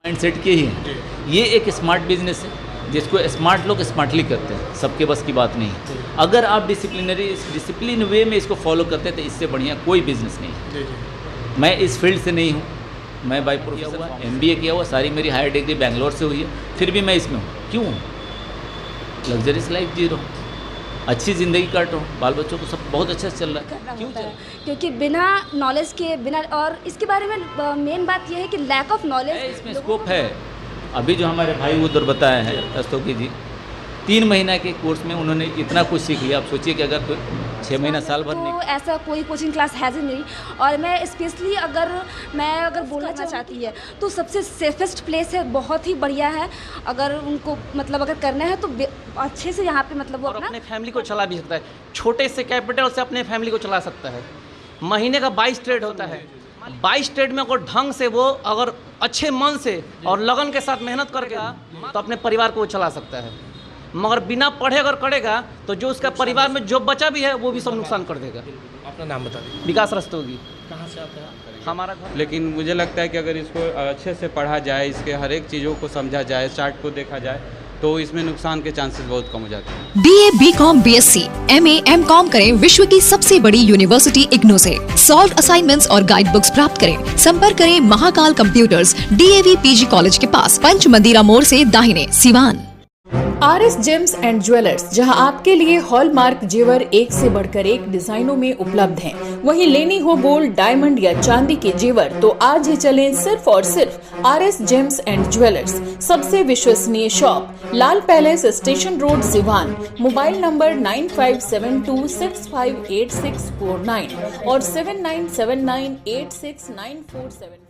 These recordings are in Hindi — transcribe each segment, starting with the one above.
माइंडसेट के ही हैं। ये एक स्मार्ट बिजनेस है जिसको स्मार्ट लोग स्मार्टली करते हैं, सबके बस की बात नहीं है। अगर आप डिसिप्लिन वे में इसको फॉलो करते हैं तो इससे बढ़िया कोई बिजनेस नहीं है। मैं इस फील्ड से नहीं हूँ, मैं बाय प्रोफेशन MBA किया हुआ, सारी मेरी हायर डिग्री बेंगलोर से हुई है, फिर भी मैं इसमें हूँ। क्यों? लग्जरियस लाइफ जी रहा हूँ, अच्छी ज़िंदगी काट रहा हूँ, बाल बच्चों को सब बहुत अच्छा से चल रहा है। क्यों चल रहा है? क्योंकि बिना नॉलेज के बिना, और इसके बारे में मेन बात यह है कि लैक ऑफ नॉलेज इसमें स्कोप है। अभी जो हमारे भाई उधर बताए हैं रस्तोगी जी, 3 महीना के कोर्स में उन्होंने इतना कुछ सीख लिया। आप सोचिए कि अगर कोई 6 महीना साल भर नहीं, तो ऐसा कोई कोचिंग क्लास है ही नहीं। और मैं स्पेशली अगर बोलना चाहती है तो सबसे सेफेस्ट प्लेस है, बहुत ही बढ़िया है। अगर उनको मतलब अगर करना है तो अच्छे से यहाँ पे मतलब वो अपने फैमिली को चला भी सकता है। छोटे से कैपिटल से अपने फैमिली को चला सकता है। महीने का 22 ट्रेड होता है। 22 ट्रेड में अगर ढंग से वो अगर अच्छे मन से और लगन के साथ मेहनत करके तो अपने परिवार को वो चला सकता है। मगर बिना पढ़े अगर करेगा तो जो उसका परिवार में जो बचा भी है वो भी सब नुकसान कर देगा। अपना नाम बता दीजिए। विकास रस्तोगी। कहाँ से आते हैं? हमारा घर। लेकिन मुझे लगता है कि अगर इसको अच्छे से पढ़ा जाए, इसके हर एक चीज़ों को समझा जाए, चार्ट को देखा जाए, तो इसमें नुकसान के चांसेस बहुत कम हो जाते हैं। BA, BCom, BSc, MA, MCom करें विश्व की सबसे बड़ी यूनिवर्सिटी इग्नू से। सॉल्व असाइनमेंट्स और गाइड बुक्स प्राप्त करें। संपर्क करें Mahakal computers, DAV PG college के पास, पंच मंदिरा मोड़ से दाहिने, Siwan. RS James and jewellers, जहां आपके लिए हॉलमार्क जेवर एक से बढ़कर एक डिजाइनों में उपलब्ध हैं। वहीं लेनी हो गोल्ड, डायमंड या चांदी के जेवर तो आज ही चलें सिर्फ और सिर्फ RS जेम्स एंड ज्वेलर्स। सबसे विश्वसनीय shop, Lal palace, station road, Siwan. Mobile number 9572658649 और 7979869474।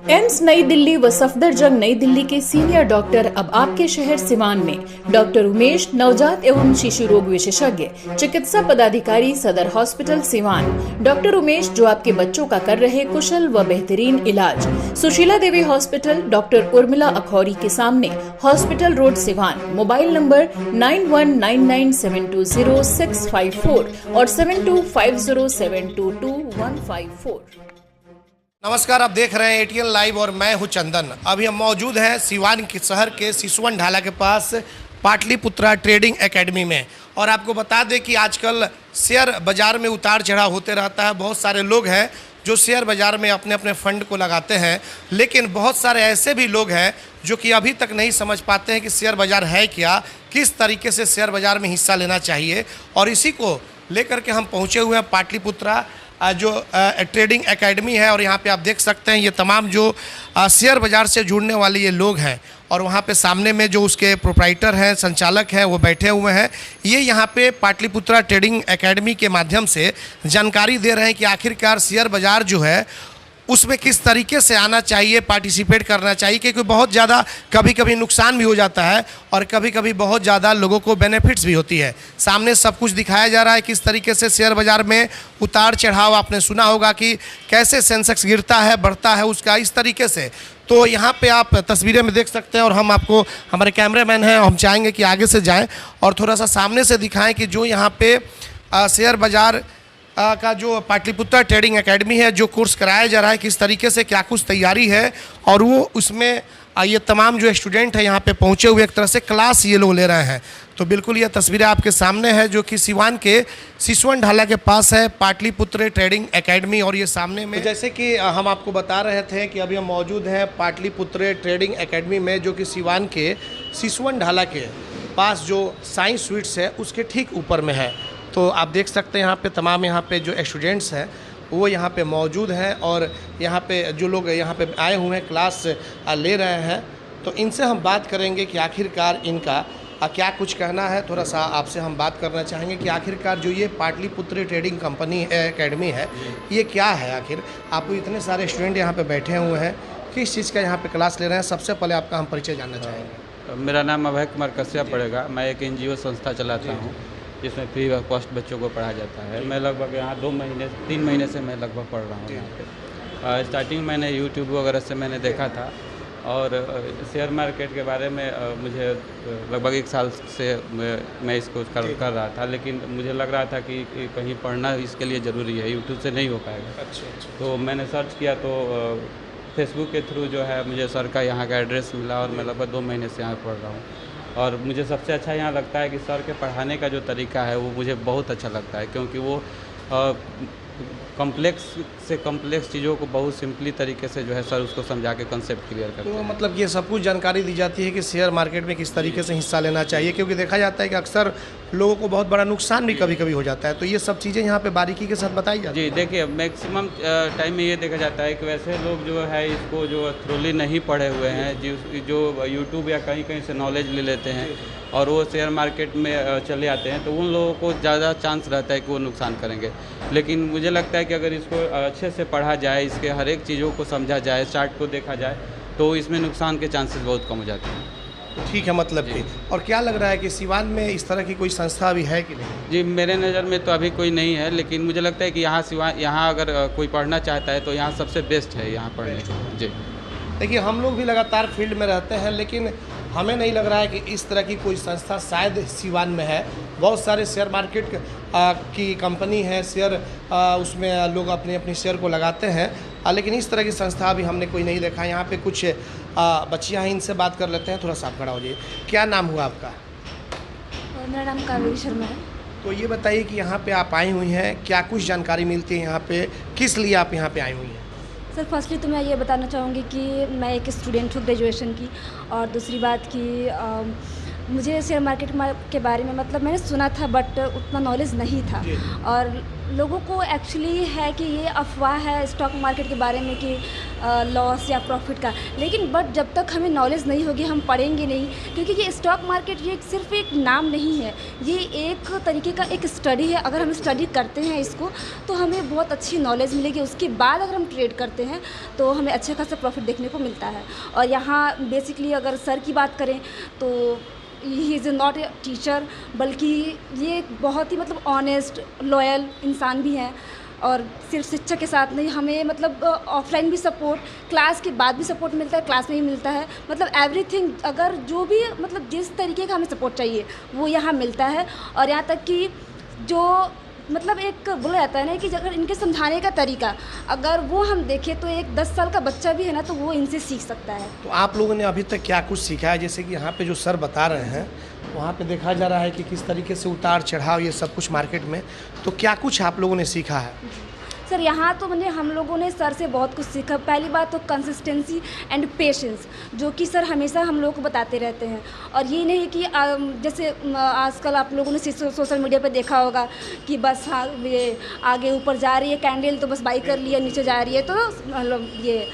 एम्स नई दिल्ली व सफदरजंग नई दिल्ली के सीनियर डॉक्टर अब आपके शहर सिवान में। डॉक्टर उमेश, नवजात एवं शिशु रोग विशेषज्ञ, चिकित्सा पदाधिकारी, सदर हॉस्पिटल सिवान। डॉक्टर उमेश जो आपके बच्चों का कर रहे कुशल व बेहतरीन इलाज। सुशीला देवी हॉस्पिटल, डॉक्टर उर्मिला अखौरी के सामने, hospital road, Siwan. Mobile number 9199720654 और 7250722154। नमस्कार, आप देख रहे हैं ATN लाइव और मैं हूं चंदन। अभी हम मौजूद हैं सिवान के शहर के सिसवन ढाला के पास पाटलिपुत्रा ट्रेडिंग एकेडमी में। और आपको बता दें कि आजकल शेयर बाज़ार में उतार चढ़ाव होते रहता है। बहुत सारे लोग हैं जो शेयर बाज़ार में अपने अपने फंड को लगाते हैं, लेकिन बहुत सारे ऐसे भी लोग हैं जो कि अभी तक नहीं समझ पाते हैं कि शेयर बाज़ार है क्या, किस तरीके से शेयर बाज़ार में हिस्सा लेना चाहिए। और इसी को लेकर के हम पहुँचे हुए हैं पाटलिपुत्रा जो ट्रेडिंग एकेडमी है। और यहाँ पे आप देख सकते हैं ये तमाम जो शेयर बाज़ार से जुड़ने वाले ये लोग हैं, और वहाँ पे सामने में जो उसके प्रोप्राइटर हैं, संचालक हैं, वो बैठे हुए हैं। ये यहाँ पे पाटलिपुत्रा ट्रेडिंग एकेडमी के माध्यम से जानकारी दे रहे हैं कि आखिरकार शेयर बाज़ार जो है उसमें किस तरीके से आना चाहिए, पार्टिसिपेट करना चाहिए, क्योंकि बहुत ज़्यादा कभी कभी नुकसान भी हो जाता है और कभी कभी बहुत ज़्यादा लोगों को बेनिफिट्स भी होती है। सामने सब कुछ दिखाया जा रहा है किस तरीके से शेयर बाज़ार में उतार चढ़ाव, आपने सुना होगा कि कैसे सेंसेक्स गिरता है, बढ़ता है, उसका इस तरीके से। तो यहाँ पे आप तस्वीरें में देख सकते हैं, और हम आपको, हमारे कैमरामैन हैं, हम चाहेंगे कि आगे से जाएँ और थोड़ा सा सामने से दिखाएँ कि जो यहाँ पे शेयर बाज़ार का जो पाटलिपुत्रा ट्रेडिंग एकेडमी है, जो कोर्स कराया जा रहा है, किस तरीके से क्या कुछ तैयारी है। और वो उसमें ये तमाम जो स्टूडेंट है यहाँ पे पहुँचे हुए एक तरह से क्लास ये लोग ले रहे हैं। तो बिल्कुल ये तस्वीरें आपके सामने है जो कि सिवान के सिसवन ढाला के पास है पाटलिपुत्रा ट्रेडिंग एकेडमी। और ये सामने में, जैसे कि हम आपको बता रहे थे कि अभी हम मौजूद हैं पाटलिपुत्रा ट्रेडिंग एकेडमी में, जो कि सिवान के सिसवन ढाला के पास जो साइंस स्वीट्स है उसके ठीक ऊपर में है। तो आप देख सकते हैं यहाँ पे तमाम यहाँ पे जो स्टूडेंट्स हैं वो यहाँ पे मौजूद हैं, और यहाँ पे जो लोग यहाँ पे आए हुए हैं क्लास ले रहे हैं। तो इनसे हम बात करेंगे कि आखिरकार इनका क्या कुछ कहना है। थोड़ा सा आपसे हम बात करना चाहेंगे कि आखिरकार जो ये पाटलिपुत्रा ट्रेडिंग कंपनी एकेडमी है ये क्या है। आखिर आपको इतने सारे स्टूडेंट यहाँ पे बैठे हुए हैं, किस चीज़ का यहाँ पे क्लास ले रहे हैं? सबसे पहले आपका हम परिचय जानना चाहेंगे। मेरा नाम अभय कुमार कश्यप पड़ेगा। मैं एक NGO संस्था चलाता हूँ जिसमें फ्री ऑफ कॉस्ट बच्चों को पढ़ा जाता है। मैं लगभग यहाँ 3 महीने से मैं लगभग पढ़ रहा हूँ यहाँ पे। स्टार्टिंग मैंने YouTube वगैरह से मैंने देखा था, और शेयर मार्केट के बारे में मुझे लगभग 1 साल से मैं इसको कर रहा था, लेकिन मुझे लग रहा था कि कहीं पढ़ना इसके लिए ज़रूरी है, YouTube से नहीं हो पाएगा। अच्छा। तो मैंने सर्च किया तो फेसबुक के थ्रू जो है मुझे सर का यहाँ का एड्रेस मिला और मैं लगभग 2 महीने से यहाँ पढ़ रहा हूँ। और मुझे सबसे अच्छा यहाँ लगता है कि सर के पढ़ाने का जो तरीका है वो मुझे बहुत अच्छा लगता है, क्योंकि वो कॉम्प्लेक्स से कॉम्प्लेक्स चीज़ों को बहुत सिंपली तरीके से जो है सर उसको समझा के कंसेप्ट क्लियर करते तो हैं। मतलब ये सब कुछ जानकारी दी जाती है कि शेयर मार्केट में किस तरीके से हिस्सा लेना चाहिए, क्योंकि देखा जाता है कि अक्सर लोगों को बहुत बड़ा नुकसान भी कभी कभी हो जाता है, तो ये सब चीज़ें यहाँ पे बारीकी के साथ बताई जाती जी देखिए, मैक्सिमम टाइम में ये देखा जाता है कि वैसे लोग जो है इसको जो थ्रोली नहीं पढ़े हुए हैं, जो यूट्यूब या कहीं कहीं से नॉलेज ले लेते हैं और वो शेयर मार्केट में चले आते हैं, तो उन लोगों को ज़्यादा चांस रहता है कि वो नुकसान करेंगे। लेकिन मुझे लगता है कि अगर इसको अच्छे से पढ़ा जाए, इसके हर एक चीज़ों को समझा जाए, चार्ट को देखा जाए, तो इसमें नुकसान के चांसेस बहुत कम हो जाते हैं। है। ठीक है, मतलब कि और क्या लग रहा है कि सिवान में इस तरह की कोई संस्था अभी है कि नहीं? जी मेरे नज़र में तो अभी कोई नहीं है, लेकिन मुझे लगता है कि यहाँ अगर कोई पढ़ना चाहता है तो यहाँ सबसे बेस्ट है यहाँ पढ़ने के। जी देखिए, हम लोग भी लगातार फील्ड में रहते हैं, लेकिन हमें नहीं लग रहा है कि इस तरह की कोई संस्था शायद सिवान में है। बहुत सारे शेयर मार्केट की कंपनी है, शेयर उसमें लोग अपने अपने शेयर को लगाते हैं, लेकिन इस तरह की संस्था अभी हमने कोई नहीं देखा। यहाँ पे कुछ बच्चियाँ हैं, इनसे बात कर लेते हैं। थोड़ा सा आप खड़ा हो जाइए। क्या नाम हुआ आपका? मेरा नाम कावेरी शर्मा है। तो ये बताइए कि यहाँ पे आप आई हुई हैं, क्या कुछ जानकारी मिलती है यहाँ पे, किस लिए आप यहाँ पे आई हुई हैं? सर फर्स्टली तो मैं ये बताना चाहूँगी कि मैं एक स्टूडेंट हूँ ग्रेजुएशन की, और दूसरी बात कि मुझे शेयर मार्केट के बारे में मतलब मैंने सुना था बट उतना नॉलेज नहीं था, और लोगों को एक्चुअली है कि ये अफवाह है स्टॉक मार्केट के बारे में कि लॉस या प्रॉफिट का, लेकिन बट जब तक हमें नॉलेज नहीं होगी हम पढ़ेंगे नहीं, क्योंकि ये स्टॉक मार्केट ये सिर्फ एक नाम नहीं है, ये एक तरीके का एक स्टडी है। अगर हम स्टडी करते हैं इसको तो हमें बहुत अच्छी नॉलेज मिलेगी, उसके बाद अगर हम ट्रेड करते हैं तो हमें अच्छा खासा प्रॉफिट देखने को मिलता है। और यहाँ बेसिकली अगर सर की बात करें तो he is not a teacher, बल्कि ये बहुत ही मतलब ऑनेस्ट लॉयल इंसान भी हैं, और सिर्फ शिक्षा के साथ नहीं, हमें मतलब ऑफलाइन भी सपोर्ट, क्लास के बाद भी सपोर्ट मिलता है, क्लास में भी मिलता है, मतलब एवरीथिंग, अगर जो भी मतलब जिस तरीके का हमें सपोर्ट चाहिए वो यहाँ मिलता है। और यहाँ तक कि जो मतलब एक बोला जाता है ना कि अगर इनके समझाने का तरीका अगर वो हम देखें तो एक 10 साल का बच्चा भी है ना तो वो इनसे सीख सकता है। तो आप लोगों ने अभी तक क्या कुछ सीखा है? जैसे कि यहाँ पे जो सर बता रहे हैं वहाँ पे देखा जा रहा है कि किस तरीके से उतार चढ़ाव ये सब कुछ मार्केट में, तो क्या कुछ आप लोगों ने सीखा है? सर यहाँ तो मैंने हम लोगों ने सर से बहुत कुछ सीखा। पहली बात तो कंसिस्टेंसी एंड पेशेंस, जो कि सर हमेशा हम लोगों को बताते रहते हैं। और ये नहीं कि जैसे आजकल आप लोगों ने सोशल मीडिया पे देखा होगा कि बस हाँ ये आगे ऊपर जा रही है कैंडल तो बस बाई कर लिया, नीचे जा रही है तो मतलब ये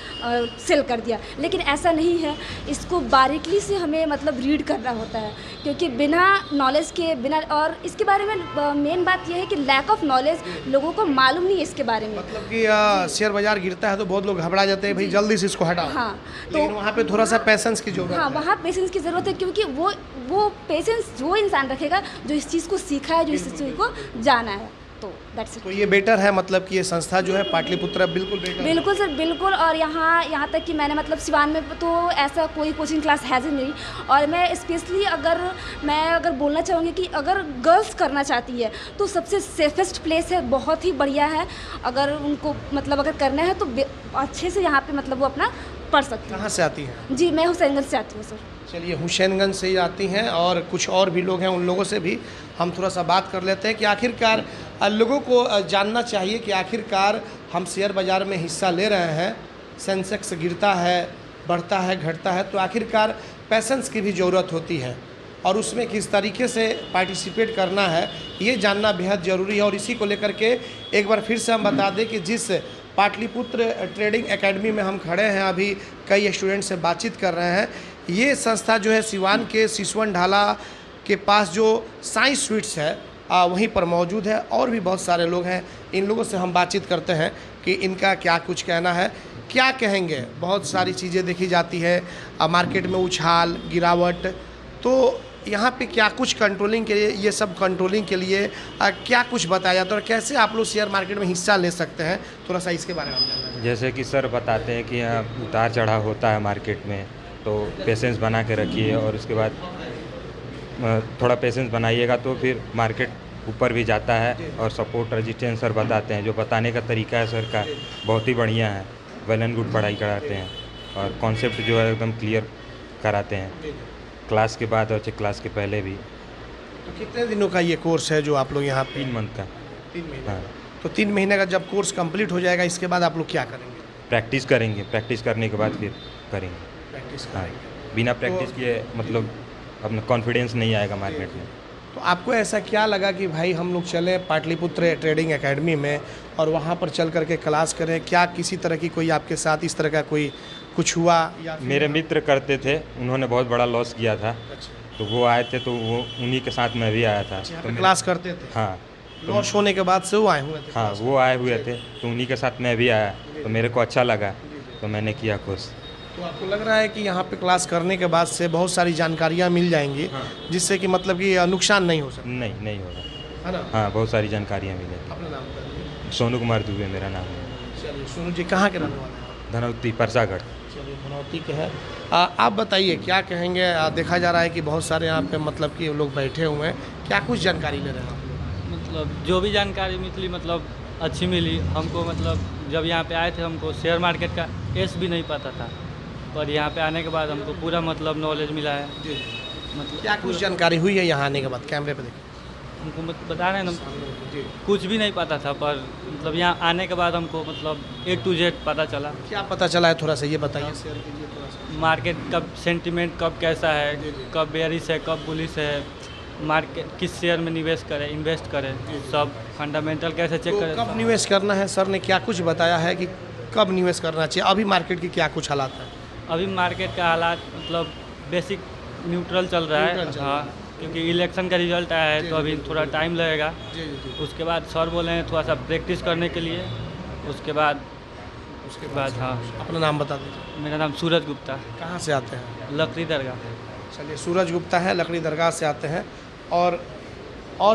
सेल कर दिया, लेकिन ऐसा नहीं है। इसको बारीकी से हमें मतलब रीड करना होता है, क्योंकि बिना नॉलेज के बिना, और इसके बारे में मेन बात यह है कि लैक ऑफ नॉलेज, लोगों को मालूम नहीं है इसके बारे में। मतलब कि शेयर बाजार गिरता है तो बहुत लोग घबरा जाते हैं, भाई जल्दी से इसको हटाओ। हाँ, लेकिन वहाँ पे थोड़ा सा पेशेंस की जरूरत है। हाँ, वहाँ पेशेंस की ज़रूरत है, क्योंकि वो पेशेंस वो इंसान रखेगा जो इस चीज़ को सीखा है, जो इस चीज़ को जाना है। तो दैट्स इट। तो ये बेटर है, मतलब कि ये संस्था जो है पाटलिपुत्र बिल्कुल बेटर है। बिल्कुल सर, बिल्कुल। और यहाँ तक कि मैंने मतलब सिवान में तो ऐसा कोई कोचिंग क्लास है ही नहीं। और मैं स्पेशली अगर बोलना चाहूँगी कि अगर गर्ल्स करना चाहती है तो सबसे सेफेस्ट प्लेस है, बहुत ही बढ़िया है। अगर उनको मतलब अगर करना है तो अच्छे से यहाँ पे मतलब वो अपना पढ़ सकती है। कहाँ से आती हैं? जी मैं हुसैनगंज से आती हूँ सर। चलिए, हुसैनगंज से ही आती हैं, और कुछ और भी लोग हैं, उन लोगों से भी हम थोड़ा सा बात कर लेते हैं कि आखिरकार लोगों को जानना चाहिए कि आखिरकार हम शेयर बाज़ार में हिस्सा ले रहे हैं, सेंसेक्स गिरता है, बढ़ता है, घटता है, तो आखिरकार पेशेंस की भी ज़रूरत होती है, और उसमें किस तरीके से पार्टिसिपेट करना है ये जानना बेहद ज़रूरी है। और इसी को लेकर के एक बार फिर से हम बता दें कि जिस पाटलिपुत्र ट्रेडिंग एकेडमी में हम खड़े हैं, अभी कई स्टूडेंट से बातचीत कर रहे हैं। ये संस्था जो है सिवान के सिसवन ढाला के पास जो साई स्वीट्स है वहीं पर मौजूद है, और भी बहुत सारे लोग हैं। इन लोगों से हम बातचीत करते हैं कि इनका क्या कुछ कहना है, क्या कहेंगे। बहुत सारी चीज़ें देखी जाती है मार्केट में, उछाल गिरावट, तो यहाँ पे क्या कुछ कंट्रोलिंग के लिए, ये सब कंट्रोलिंग के लिए क्या कुछ बताया जाता है, और कैसे आप लोग शेयर मार्केट में हिस्सा ले सकते हैं, थोड़ा सा इसके बारे में जानना है। जैसे कि सर बताते हैं कि यहाँ उतार चढ़ाव होता है मार्केट में, तो पेशेंस बना के रखिए, और उसके बाद थोड़ा पेशेंस बनाइएगा तो फिर मार्केट ऊपर भी जाता है। और सपोर्ट रेजिस्टेंस सर बताते हैं, जो बताने का तरीका है सर का बहुत ही बढ़िया है। वेल एंड गुड पढ़ाई कराते हैं और कॉन्सेप्ट जो है एकदम क्लियर कराते हैं, क्लास के बाद और क्लास के पहले भी। तो कितने दिनों का ये कोर्स है जो आप लोग यहाँ पे? 3 मंथ का। 3 महीने। हाँ, तो 3 महीने का जब कोर्स कंप्लीट हो जाएगा, इसके बाद आप लोग क्या करेंगे? प्रैक्टिस करेंगे, प्रैक्टिस करने के बाद फिर करेंगे। प्रैक्टिस हाँ, करेंगे। बिना प्रैक्टिस किए मतलब अपना कॉन्फिडेंस नहीं आएगा मार्केट में। तो आपको ऐसा क्या लगा कि भाई हम लोग चले पाटलिपुत्र ट्रेडिंग एकेडमी में और वहाँ पर चल करके क्लास करें? क्या किसी तरह की कोई आपके साथ इस तरह का कोई कुछ हुआ? या मेरे मित्र करते थे, उन्होंने बहुत बड़ा लॉस किया था, तो वो आए थे, तो वो उन्हीं के साथ मैं भी आया था। तो क्लास करते थे? हाँ, लॉस होने के बाद से वो आए हुए थे? हाँ, वो आए हुए थे, तो उन्हीं के साथ मैं भी आया, तो मेरे को अच्छा लगा, तो मैंने किया कोर्स। तो आपको लग रहा है कि यहाँ पे क्लास करने के बाद से बहुत सारी जानकारियाँ मिल जाएंगी, जिससे कि मतलब कि नुकसान नहीं हो सकता? नहीं होगा, है ना? हाँ, बहुत सारी जानकारियाँ मिलेंगी। अपना नाम बता दीजिए। सोनू कुमार दुबे मेरा नाम है। चलिए, सोनू जी कहाँ के रहने वाले हैं? धनौती परसागढ़। चलिए, धनौती के हैं। आप बताइए क्या कहेंगे? देखा जा रहा है कि बहुत सारे यहाँ पे मतलब कि लोग बैठे हुए हैं, क्या कुछ जानकारी ले रहे हैं आप लोग? मतलब जो भी जानकारी मिली मतलब अच्छी मिली हमको। मतलब जब यहाँ पे आए थे हमको शेयर मार्केट का एस भी नहीं पता था, पर यहाँ पे आने के बाद हमको पूरा मतलब नॉलेज मिला है। मतलब क्या कुछ जानकारी हुई है यहाँ आने के बाद? कैमरे पे देखिए। हमको बता रहे हैं ना, कुछ भी नहीं पता था, पर मतलब यहाँ आने के बाद हमको मतलब A to Z पता चला। क्या पता चला है, थोड़ा सा ये बताइए, शेयर कीजिए थोड़ा सा। मार्केट कब सेंटिमेंट कब कैसा है, कब बेयरिश है, कब बुलिश है, मार्केट किस शेयर में निवेश करें, इन्वेस्ट करें, सब फंडामेंटल कैसे चेक करें। कब निवेश करना है? सर ने क्या कुछ बताया है कि कब निवेश करना चाहिए? अभी मार्केट की क्या कुछ हालात है? अभी मार्केट का हालात मतलब बेसिक न्यूट्रल चल रहा है। हाँ, क्योंकि इलेक्शन का रिजल्ट आया है तो अभी थोड़ा टाइम लगेगा। उसके बाद सर बोले हैं थोड़ा सा प्रैक्टिस करने के लिए। उसके बाद हाँ। अपना नाम बता दीजिए। मेरा नाम सूरज गुप्ता। कहाँ से आते हैं? लकड़ी दरगाह। चलिए, सूरज गुप्ता है, लकड़ी दरगाह से आते हैं। और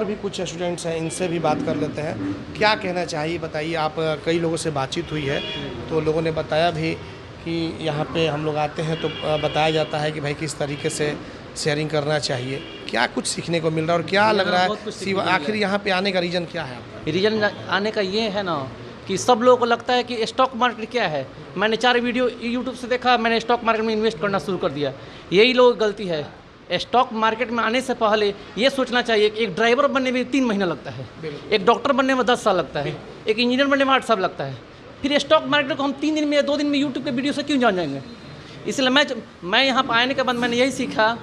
भी कुछ स्टूडेंट्स हैं, इनसे भी बात कर लेते हैं। क्या कहना चाहिए बताइए? आप कई लोगों से बातचीत हुई है तो लोगों ने बताया भी कि यहाँ पे हम लोग आते हैं तो बताया जाता है कि भाई किस तरीके से शेयरिंग करना चाहिए। क्या कुछ सीखने को मिल रहा है और क्या लग रहा है आखिर यहाँ पे आने का रीज़न क्या है आपका? रीजन आने का ये है ना कि सब लोगों को लगता है कि स्टॉक मार्केट क्या है। मैंने 4 वीडियो यूट्यूब से देखा, मैंने स्टॉक मार्केट में इन्वेस्ट करना शुरू कर दिया। यही लोग गलती है। स्टॉक मार्केट में आने से पहले ये सोचना चाहिए कि एक ड्राइवर बनने में 3 महीना लगता है, एक डॉक्टर बनने में 10 साल लगता है, एक इंजीनियर बनने में 8 साल लगता है। फिर स्टॉक मार्केट को हम 3 दिन में या 2 दिन में यूट्यूब के वीडियो से क्यों जान जाएंगे? इसलिए मैं यहाँ पर आने के बाद मैंने यही सीखा।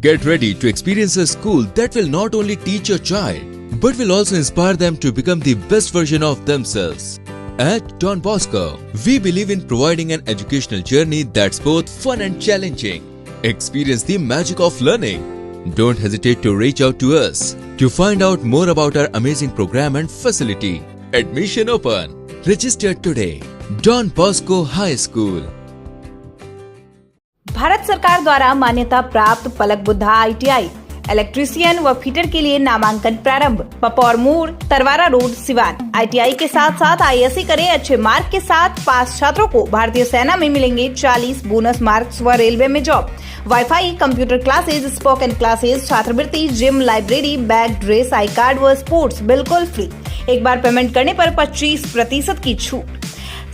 Get ready to experience a school that will not only teach your child, but will also inspire them to become the best version of themselves. At Don Bosco, we believe in providing an educational journey that's both fun and challenging. Experience the magic of learning. Don't hesitate to reach out to us to find out more about our amazing program and facility. Admission open. Register today. Don Bosco High School. Bharat सरकार द्वारा मान्यता प्राप्त पलक बुद्धा ITI इलेक्ट्रीशियन व फिटर के लिए नामांकन प्रारंभ। पपौर मोड़, तरवारा रोड, सिवान। ITI के साथ साथ ISC करें। अच्छे मार्क के साथ पास छात्रों को भारतीय सेना में मिलेंगे 40 बोनस मार्क्स व रेलवे में job. WiFi, computer classes, spoken classes, छात्रवृत्ति, gym, library, bag, dress, I card व स्पोर्ट्स बिल्कुल फ्री। एक बार पेमेंट करने पर 25% की छूट।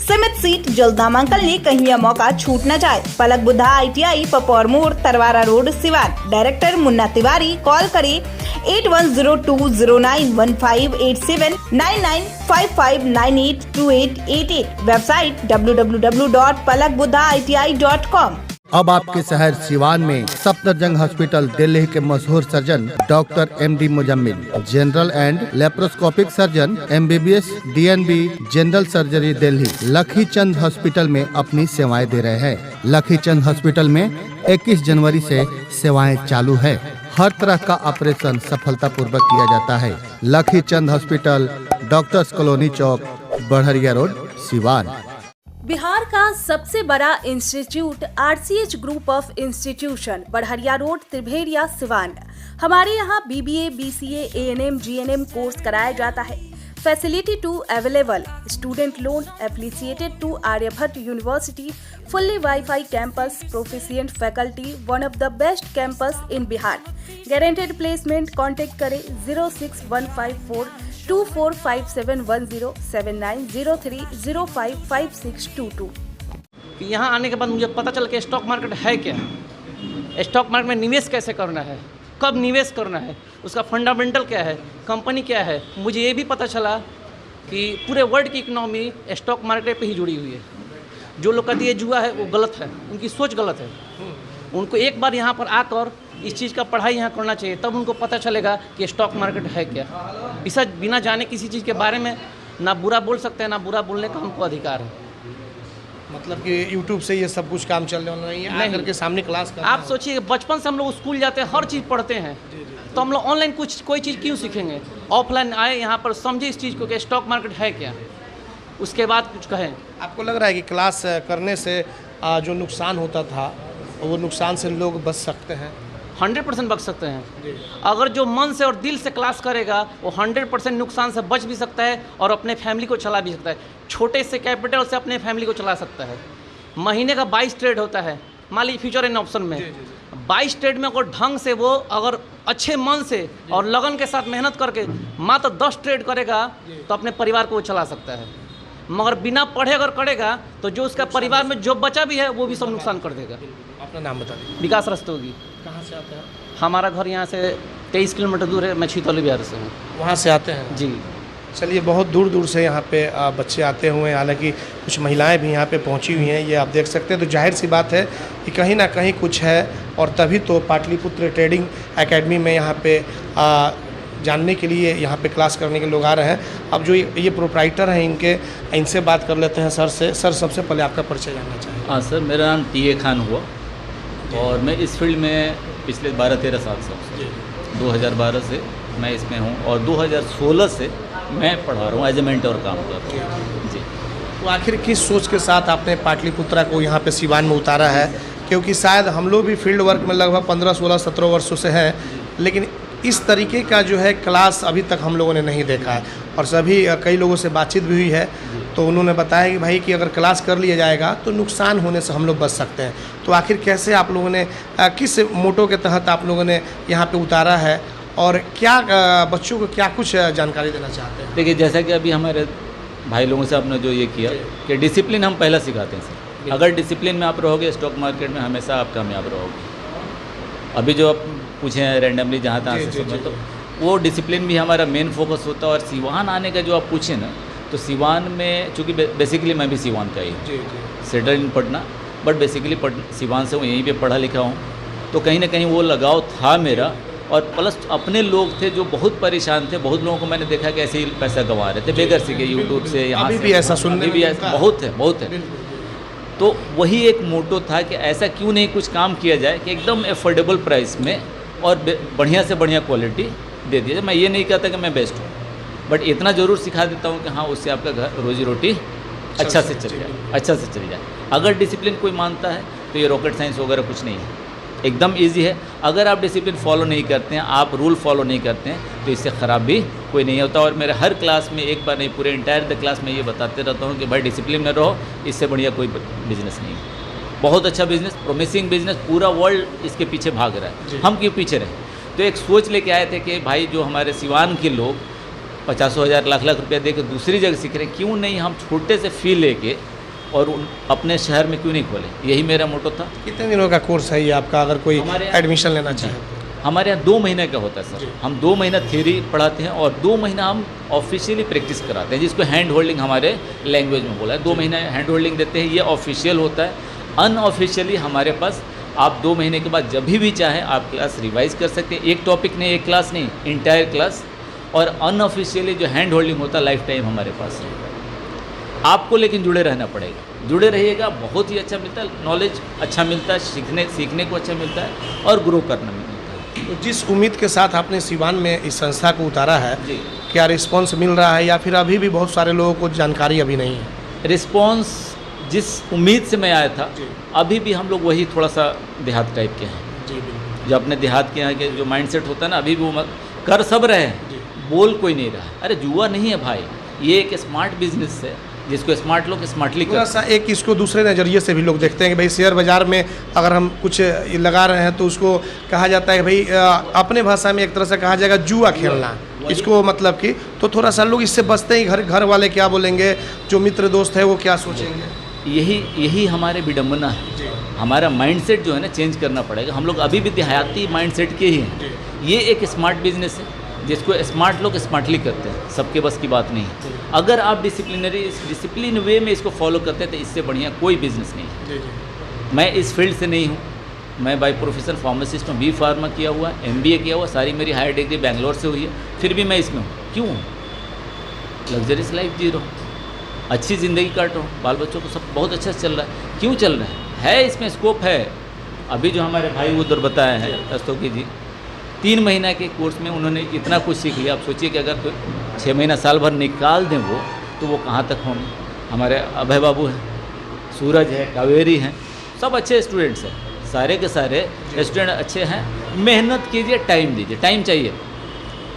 सीमित सीट, जल्द नामांकन ले, कहीं यह मौका छूट न जाए। पलक बुद्धा ITI, पपौर मोड़, Tarwara road, Siwan. Director Munna Tiwari. Call करें 8102091587 9955982888। Website www.palakbuddhaiti.com। अब आपके शहर सिवान में सफदरजंग हॉस्पिटल दिल्ली के मशहूर surgeon doctor MD Muzammil, general and laparoscopic surgeon, MBBS DNB general surgery Delhi, लखी चंद हॉस्पिटल में अपनी सेवाएं दे रहे हैं। लखी चंद हॉस्पिटल में 21 जनवरी से सेवाएं चालू है। हर तरह का ऑपरेशन सफलतापूर्वक किया जाता है। Lakhi Chand hospital, doctors colony Chowk, Badhiya road, Siwan. Bihar का सबसे बड़ा institute RCH group of institution, Badhiya road, Tribhediya, Siwan. हमारे यहाँ BBA, BCA, ANM, GNM course कराया जाता है। Facility to available, student loan affiliated to Aryabhatta university, fully wifi campus, proficient faculty, one of the best campus in Bihar. Guaranteed placement. Contact करें 06154245710 7903055622। कि यहाँ आने के बाद मुझे पता चला कि स्टॉक मार्केट है क्या, स्टॉक मार्केट में निवेश कैसे करना है, कब निवेश करना है, उसका फंडामेंटल क्या है, कंपनी क्या है। मुझे ये भी पता चला कि पूरे वर्ल्ड की इकोनॉमी स्टॉक मार्केट पे ही जुड़ी हुई है। जो लोग कहते हैं जुआ है वो गलत है, उनकी सोच गलत है। उनको एक बार यहाँ पर आकर इस चीज़ का पढ़ाई यहाँ करना चाहिए, तब उनको पता चलेगा कि स्टॉक मार्केट है क्या। इसे बिना जाने किसी चीज़ के बारे में ना बुरा बोल सकते हैं, ना बुरा बोलने का हमको अधिकार है। मतलब कि YouTube से ये सब कुछ काम चल रहा नहीं है, आकर के सामने क्लास करना। आप सोचिए बचपन से हम लोग स्कूल जाते हैं, हर चीज़ पढ़ते हैं, तो हम लोग ऑनलाइन कोई चीज़ क्यों सीखेंगे। ऑफलाइन आए यहाँ पर, समझे इस चीज़ को कि स्टॉक मार्केट है क्या, उसके बाद कुछ कहें। आपको लग रहा है कि क्लास करने से जो नुकसान होता था वो नुकसान से लोग बच सकते हैं? 100% बच सकते हैं। अगर जो मन से और दिल से क्लास करेगा वो 100% नुकसान से बच भी सकता है और अपने फैमिली को चला भी सकता है। छोटे से कैपिटल से अपने फैमिली को चला सकता है। महीने का 22 ट्रेड होता है, मान लीजिए फ्यूचर एंड ऑप्शन में 22 ट्रेड में अगर ढंग से वो अगर अच्छे मन से और लगन के साथ मेहनत करके मात्र 10 ट्रेड करेगा तो अपने परिवार को वो चला सकता है। मगर बिना पढ़े अगर करेगा तो जो उसका परिवार में जो बचा भी है वो भी सब नुकसान कर देगा। अपना नाम बता दीजिए। विकास रस्तोगी। कहाँ से आते हैं? हमारा घर यहाँ से 23 किलोमीटर दूर है, मैं छितौली बिहार से हूँ। वहाँ से आते हैं जी। चलिए, बहुत दूर दूर से यहाँ पे बच्चे आते हुए हैं, हालांकि कुछ महिलाएं भी यहाँ पे पहुँची हुई हैं, ये आप देख सकते हैं। तो जाहिर सी बात है कि कहीं ना कहीं कुछ है, और तभी तो पाटलिपुत्र ट्रेडिंग एकेडमी में यहाँ पे जानने के लिए, यहाँ पे क्लास करने के लोग आ रहे हैं। अब जो ये प्रोप्राइटर हैं इनसे बात कर लेते हैं सर से। सर, सबसे पहले आपका परिचय जानना चाहेंगे। हाँ सर, मेरा नाम टी.ए. खान हुआ और मैं इस फील्ड में पिछले 12-13 साल से 2012 से मैं इसमें हूँ और 2016 से मैं पढ़ा रहा हूँ, एज ए मेंटर काम कर रहा हूँ जी। तो आखिर किस सोच के साथ आपने पाटलिपुत्रा को यहाँ पे सिवान में उतारा है? क्योंकि शायद हम लोग भी फील्ड वर्क में लगभग 15, 16, 17 वर्षों से हैं, लेकिन इस तरीके का जो है क्लास अभी तक हम लोगों ने नहीं देखा है। और सभी कई लोगों से बातचीत भी हुई है, तो उन्होंने बताया कि भाई कि अगर क्लास कर लिया जाएगा तो नुकसान होने से हम लोग बच सकते हैं। तो आखिर कैसे आप लोगों ने, किस मोटो के तहत आप लोगों ने यहाँ पे उतारा है, और क्या बच्चों को क्या कुछ जानकारी देना चाहते हैं? देखिए, जैसा कि अभी हमारे भाई लोगों से आपने जो ये किया कि डिसिप्लिन हम पहला सिखाते हैं सर। अगर डिसिप्लिन में आप रहोगे स्टॉक मार्केट में हमेशा आप कामयाब रहोगे। अभी जो आप पूछे हैं रैंडमली जहाँ तहाँ से समय, तो वो डिसिप्लिन भी हमारा मेन फोकस होता है। और सिवान आने का जो आप पूछे ना, तो सिवान में चूँकि बेसिकली मैं भी सिवान का ही settle in Patna, but basically Siwan से हूँ, यहीं पे पढ़ा लिखा हूँ। तो कहीं ना कहीं वो लगाव था मेरा, और प्लस अपने लोग थे जो बहुत परेशान थे। बहुत लोगों को मैंने देखा कि ऐसे ही पैसा गंवा रहे थे बेगर से, यूट्यूब से, यहाँ अभी से भी ऐसा सुनने भी ऐसा बहुत है। तो वही एक मोटो था कि ऐसा क्यों नहीं कुछ काम किया जाए कि एकदम एफोर्डेबल प्राइस में और बढ़िया से बढ़िया क्वालिटी दे दिया जाए। मैं ये नहीं कहता कि मैं बेस्ट हूँ, बट इतना ज़रूर सिखा देता हूँ कि हाँ, उससे आपका घर रोजी रोटी अच्छा से चल जाए। अगर डिसिप्लिन कोई मानता है तो ये रॉकेट साइंस वगैरह कुछ नहीं है, एकदम इजी है। अगर आप डिसिप्लिन फॉलो नहीं करते हैं, आप रूल फॉलो नहीं करते हैं, तो इससे ख़राब भी कोई नहीं होता। और मेरे हर क्लास में, एक बार नहीं पूरे इंटायर द क्लास में ये बताते रहता हूँ कि भाई डिसिप्लिन में रहो, इससे बढ़िया कोई बिजनेस नहीं है। बहुत अच्छा बिजनेस, प्रोमिसिंग बिजनेस, पूरा वर्ल्ड इसके पीछे भाग रहा है, हम क्यों पीछे रहे। तो एक सोच लेके आए थे कि भाई जो हमारे सिवान के लोग 50,000 लाख रुपया दे के दूसरी जगह सीख रहे हैं, क्यों नहीं हम छोटे से फ़ी लेके और अपने शहर में क्यों नहीं खोले। यही मेरा मोटो था। कितने दिनों का कोर्स है ये आपका, अगर कोई एडमिशन लेना चाहे? हमारे यहाँ 2 महीने का होता है सर। हम 2 महीना थ्योरी पढ़ाते हैं और 2 महीना हम ऑफिशियली प्रैक्टिस कराते हैं, जिसको हैंड होल्डिंग हमारे लैंग्वेज में बोला है। 2 महीना हैंड होल्डिंग देते हैं, ये ऑफिशियल होता है। अनऑफिशियली हमारे पास आप 2 महीने के बाद जब भी चाहें आप क्लास रिवाइज कर सकते हैं। एक टॉपिक नहीं, एक क्लास नहीं, इंटायर क्लास। और अनऑफिशियली जो हैंड होल्डिंग होता है लाइफ टाइम हमारे पास है। आपको लेकिन जुड़े रहना पड़ेगा, जुड़े रहिएगा, बहुत ही अच्छा मिलता है, नॉलेज अच्छा मिलता है, सीखने को अच्छा मिलता है और ग्रो करना मिलता है। तो जिस उम्मीद के साथ आपने सिवान में इस संस्था को उतारा है, क्या रिस्पांस मिल रहा है, या फिर अभी भी बहुत सारे लोगों को जानकारी अभी नहीं है? रिस्पांस जिस उम्मीद से मैं आया था, अभी भी हम लोग वही थोड़ा सा देहात टाइप के हैं। जो अपने देहात के यहाँ के जो माइंडसेट होता है ना, अभी भी वो कर सब रहे हैं, बोल कोई नहीं रहा। अरे जुआ नहीं है भाई, ये एक स्मार्ट बिजनेस है जिसको स्मार्ट लोग स्मार्टली थोड़ा सा एक इसको दूसरे नज़रिए से भी लोग देखते हैं कि भाई शेयर बाज़ार में अगर हम कुछ लगा रहे हैं तो उसको कहा जाता है कि भाई अपने भाषा में एक तरह से कहा जाएगा जुआ खेलना, इसको मतलब कि तो थोड़ा सा लोग इससे बचते हैं। घर वाले क्या बोलेंगे, जो मित्र दोस्त है वो क्या सोचेंगे। यही हमारे विडम्बना है। हमारा माइंडसेट जो है ना चेंज करना पड़ेगा। हम लोग अभी भी देहाती माइंडसेट के ही हैं। ये एक स्मार्ट बिजनेस है जिसको स्मार्ट लोग स्मार्टली करते हैं, सबके बस की बात नहीं है। अगर आप डिसिप्लिन वे में इसको फॉलो करते हैं तो इससे बढ़िया कोई बिजनेस नहीं है। मैं इस फील्ड से नहीं हूँ, मैं बाय प्रोफेशन फार्मासिस्ट हूँ, बी फार्मा किया हुआ, MBA किया हुआ, सारी मेरी हायर डिग्री बेंगलोर से हुई है, फिर भी मैं इसमें हूँ। क्यों? लग्जरियस लाइफ जी रहा हूँ, अच्छी ज़िंदगी काट रहा हूँ, बाल बच्चों को सब बहुत अच्छा चल रहा है। क्यों चल रहा है इसमें स्कोप है। अभी जो हमारे भाई उधर बताया है रस्तोगी जी, 3 महीना के कोर्स में उन्होंने इतना कुछ सीख लिया। आप सोचिए कि अगर कोई 6 महीना साल भर निकाल दें वो, तो वो कहाँ तक होंगे। हमारे अभय बाबू हैं, सूरज है, कावेरी हैं, सब अच्छे स्टूडेंट्स हैं, सारे के सारे स्टूडेंट अच्छे हैं। मेहनत कीजिए, टाइम दीजिए, टाइम चाहिए।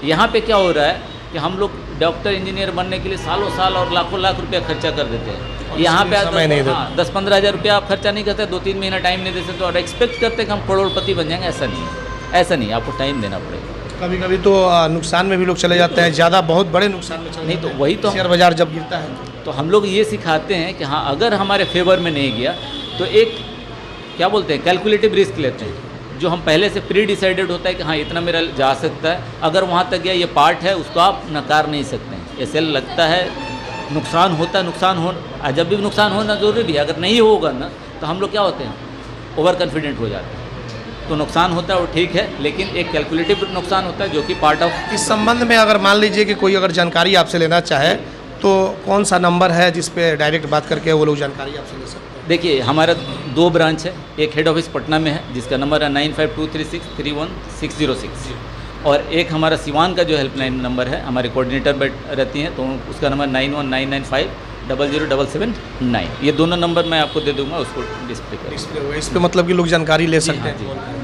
यहाँ पे क्या हो रहा है कि हम लोग डॉक्टर इंजीनियर बनने के लिए सालों साल और लाखों लाख रुपया खर्चा कर देते हैं। यहाँ पे 10-15 हज़ार रुपया आप खर्चा नहीं करते, 2-3 महीना टाइम नहीं दे सकते और एक्सपेक्ट करते हैं कि हम करोड़पति बन जाएंगे। ऐसा नहीं है, ऐसा नहीं, आपको टाइम देना पड़ेगा। कभी कभी तो नुकसान में भी लोग चले जाते हैं, ज़्यादा बहुत बड़े नुकसान में चले नहीं तो वही तो शेयर बाजार जब गिरता है तो हम लोग ये सिखाते हैं कि हाँ, अगर हमारे फेवर में नहीं गया तो एक क्या बोलते हैं कैलकुलेटिव रिस्क लेते हैं, जो हम पहले से प्री डिसाइडेड होता है कि हाँ इतना मेरा जा सकता है। अगर वहाँ तक गया ये पार्ट है, उसको आप नकार नहीं सकते हैं। ऐसे लगता है नुकसान होता है, नुकसान हो, जब भी नुकसान होना जरूरी भी है। अगर नहीं होगा ना तो हम लोग क्या होते हैं, ओवर कॉन्फिडेंट हो जाते हैं। तो नुकसान होता है वो ठीक है, लेकिन एक कैलकुलेटिव नुकसान होता है जो कि पार्ट ऑफ। इस संबंध में अगर मान लीजिए कि कोई अगर जानकारी आपसे लेना चाहे तो कौन सा नंबर है जिस पे डायरेक्ट बात करके वो लोग जानकारी आपसे ले सकते हैं? देखिए, हमारा 2 ब्रांच है, एक हेड ऑफिस पटना में है जिसका नंबर है 9523631606 और एक हमारा सिवान का जो हेल्पलाइन नंबर है, हमारे कोऑर्डिनेटर रहती हैं, तो उसका नंबर 9199507779। ये दोनों नंबर मैं आपको दे दूंगा, उसको डिस्प्ले कर। इस पे मतलब कि लोग जानकारी ले सकते हैं?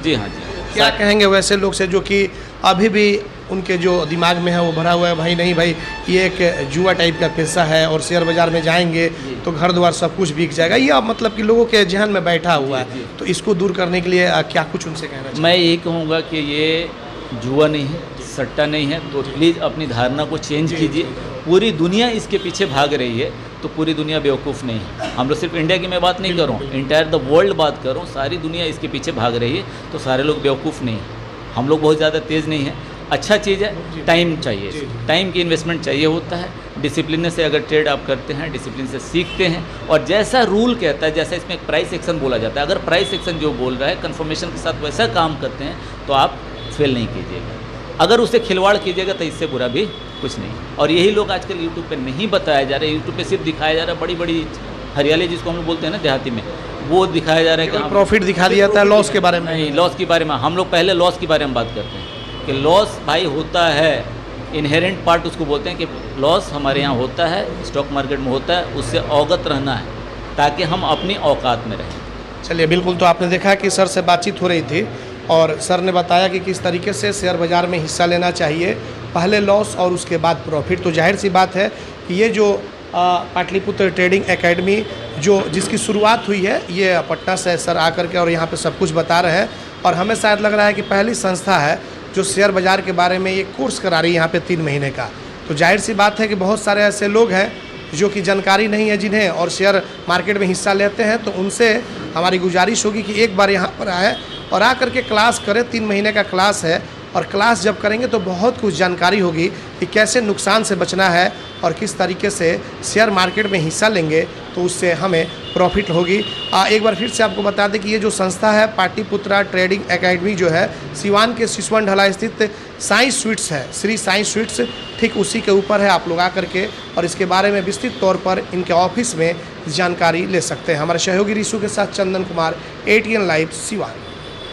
जी हाँ जी। क्या कहेंगे वैसे लोग से जो कि अभी भी उनके जो दिमाग में है वो भरा हुआ है, भाई नहीं भाई ये एक जुआ टाइप का पैसा है और शेयर बाजार में जाएंगे तो घर द्वार सब कुछ बिक जाएगा, ये मतलब कि लोगों के जहन में बैठा हुआ है, तो इसको दूर करने के लिए क्या कुछ उनसे कहना चाहिए? मैं यही कहूँगा कि ये जुआ नहीं है, सट्टा नहीं है, तो प्लीज़ अपनी धारणा को चेंज कीजिए। पूरी दुनिया इसके पीछे भाग रही है, तो पूरी दुनिया बेवकूफ़ नहीं है। हम लोग सिर्फ इंडिया की मैं बात नहीं कर रहा हूँ, इंटायर द वर्ल्ड बात कर रहा हूँ। सारी दुनिया इसके पीछे भाग रही है, तो सारे लोग बेवकूफ़ नहीं हैं। हम लोग बहुत ज़्यादा तेज़ नहीं है। अच्छा चीज़ है, टाइम चाहिए, टाइम की इन्वेस्टमेंट चाहिए होता है। डिसिप्लिन से अगर ट्रेड आप करते हैं, डिसिप्लिन से सीखते हैं, और जैसा रूल कहता है, जैसा इसमें एक प्राइस एक्शन बोला जाता है, अगर प्राइस एक्शन जो बोल रहा है कंफर्मेशन के साथ वैसा काम करते हैं तो आप फेल नहीं कीजिएगा। अगर उससे खिलवाड़ कीजिएगा तो इससे बुरा भी कुछ नहीं। और यही लोग आजकल यूट्यूब पे नहीं बताया जा रहा है, यूट्यूब पे सिर्फ दिखाया जा रहा है बड़ी बड़ी हरियाली जिसको हम लोग बोलते हैं ना देहाती में, वो दिखाया जा रहा है कि प्रॉफिट दिखा दिया जाता है, लॉस के बारे में नहीं। लॉस के बारे में हम लोग पहले लॉस के बारे में बात करते हैं कि लॉस भाई होता है, इनहेरेंट पार्ट उसको बोलते हैं कि लॉस हमारे यहाँ होता है, स्टॉक मार्केट में होता है, उससे अवगत रहना है ताकि हम अपनी औकात में रहें। चलिए, बिल्कुल। तो आपने देखा कि सर से बातचीत हो रही थी और सर ने बताया कि किस तरीके से शेयर बाज़ार में हिस्सा लेना चाहिए, पहले लॉस और उसके बाद प्रॉफिट। तो जाहिर सी बात है कि ये जो पाटलिपुत्र ट्रेडिंग एकेडमी जिसकी शुरुआत हुई है, ये पटना से सर आकर के और यहाँ पे सब कुछ बता रहे हैं, और हमें शायद लग रहा है कि पहली संस्था है जो शेयर बाज़ार के बारे में ये कोर्स करा रही है यहाँ पे 3 महीने का। तो जाहिर सी बात है कि बहुत सारे ऐसे लोग हैं जो कि जानकारी नहीं है जिन्हें, और शेयर मार्केट में हिस्सा लेते हैं, तो उनसे हमारी गुजारिश होगी कि एक बार यहाँ पर आए और आकर के क्लास करें। 3 महीने का क्लास है, और क्लास जब करेंगे तो बहुत कुछ जानकारी होगी कि कैसे नुकसान से बचना है और किस तरीके से शेयर मार्केट में हिस्सा लेंगे तो उससे हमें प्रॉफिट होगी। एक बार फिर से आपको बता दें कि ये जो संस्था है पाटलिपुत्रा ट्रेडिंग एकेडमी जो है, सिवान के सिसवन ढाला स्थित साई स्वीट्स है, श्री साई स्वीट्स, ठीक उसी के ऊपर है। आप लोग आकर के और इसके बारे में विस्तृत तौर पर इनके ऑफिस में जानकारी ले सकते हैं। हमारे सहयोगी रिशु के साथ चंदन कुमार, ATN लाइव, सिवान।